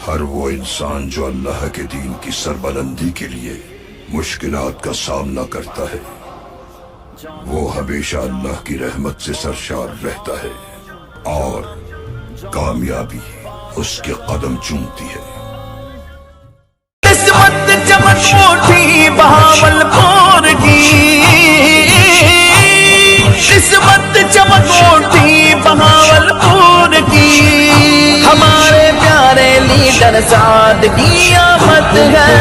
ہر وہ انسان جو اللہ کے دین کی سربلندی کے لیے مشکلات کا سامنا کرتا ہے وہ ہمیشہ اللہ کی رحمت سے سرشار رہتا ہے اور کامیابی اس کے قدم چومتی ہے۔ قسمت چمک موٹھی بہاولپور کی، قسمت چمک موٹھی بہاولپور کی، ہمارے پیارے لیڈر سعد کی آمد ہے،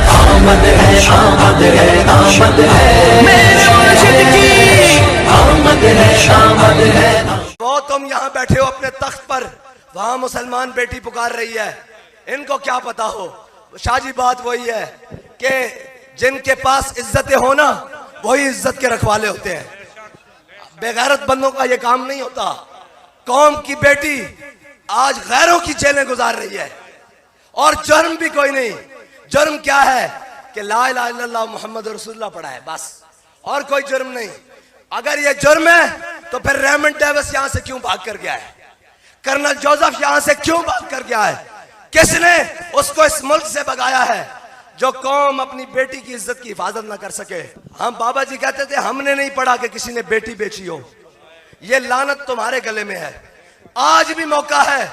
آمد ہے، آمد ہے، آمد ہے، میرے مرشد کی آمد ہے، آمد ہے۔ وہ تم یہاں بیٹھے ہو اپنے تخت پر، وہاں مسلمان بیٹی پکار رہی ہے، ان کو کیا پتا ہو؟ شاہ جی بات وہی ہے کہ جن کے پاس عزتیں ہونا وہی عزت کے رکھوالے ہوتے ہیں، بے غیرت بندوں کا یہ کام نہیں ہوتا۔ قوم کی بیٹی آج غیروں کی جیلیں گزار رہی ہے اور جرم بھی کوئی نہیں۔ جرم کیا ہے کہ لا الہ الا اللہ محمد رسول اللہ پڑھا ہے، بس، اور کوئی جرم نہیں۔ اگر یہ جرم ہے تو پھر ریمنڈ ڈیوس یہاں سے کیوں بھاگ کر گیا ہے؟ کرنل جوزف یہاں سے کیوں بھاگ کر گیا ہے؟ کس نے اس کو اس ملک سے بھگایا ہے؟ جو قوم اپنی بیٹی کی عزت کی حفاظت نہ کر سکے۔ ہم بابا جی کہتے تھے ہم نے نہیں پڑھا کہ کسی نے بیٹی بیچی ہو، یہ لعنت تمہارے گلے میں ہے۔ آج بھی موقع ہے،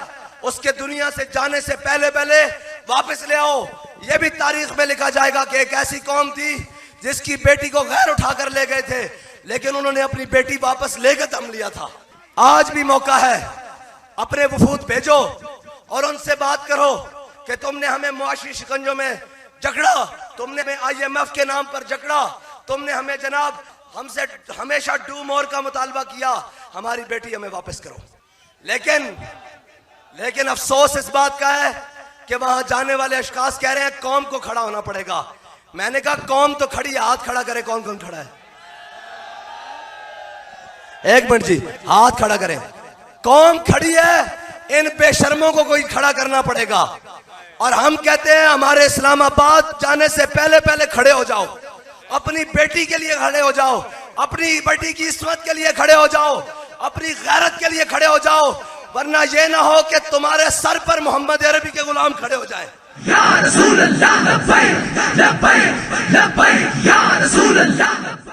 اس کے دنیا سے جانے سے پہلے پہلے واپس لے آؤ۔ یہ بھی تاریخ میں لکھا جائے گا کہ ایک ایسی قوم تھی جس کی بیٹی کو غیر اٹھا کر لے گئے تھے، لیکن انہوں نے اپنی بیٹی واپس لے کے دم لیا تھا۔ آج بھی موقع ہے، اپنے وفود بھیجو اور ان سے بات کرو کہ تم نے ہمیں معاشی شکنجوں میں جکڑا، تم نے ہمیں IMF کے نام پر جکڑا، تم نے ہمیں جناب ہم سے ہمیشہ ڈو مور کا مطالبہ کیا، ہماری بیٹی ہمیں واپس کرو۔ لیکن افسوس اس بات کا ہے کہ وہاں جانے والے اشخاص کہہ رہے ہیں قوم کو کھڑا ہونا پڑے گا۔ میں نے کہا قوم تو کھڑی ہے، ہاتھ کھڑا کرے، کون کون کھڑا ہے؟ ایک منٹ جی، ہاتھ کھڑا کریں۔ قوم کھڑی ہے، ان بے شرموں کو کوئی کھڑا کرنا پڑے گا۔ اور ہم کہتے ہیں ہمارے اسلام آباد جانے سے پہلے پہلے کھڑے ہو جاؤ، اپنی بیٹی کے لیے کھڑے ہو جاؤ، اپنی بیٹی کی عصمت کے لیے کھڑے ہو جاؤ، اپنی غیرت کے لیے کھڑے ہو جاؤ، ورنہ یہ نہ ہو کہ تمہارے سر پر محمد عربی کے غلام کھڑے ہو جائیں۔ یا رسول اللہ لبیک لبیک لبیک یا رسول اللہ۔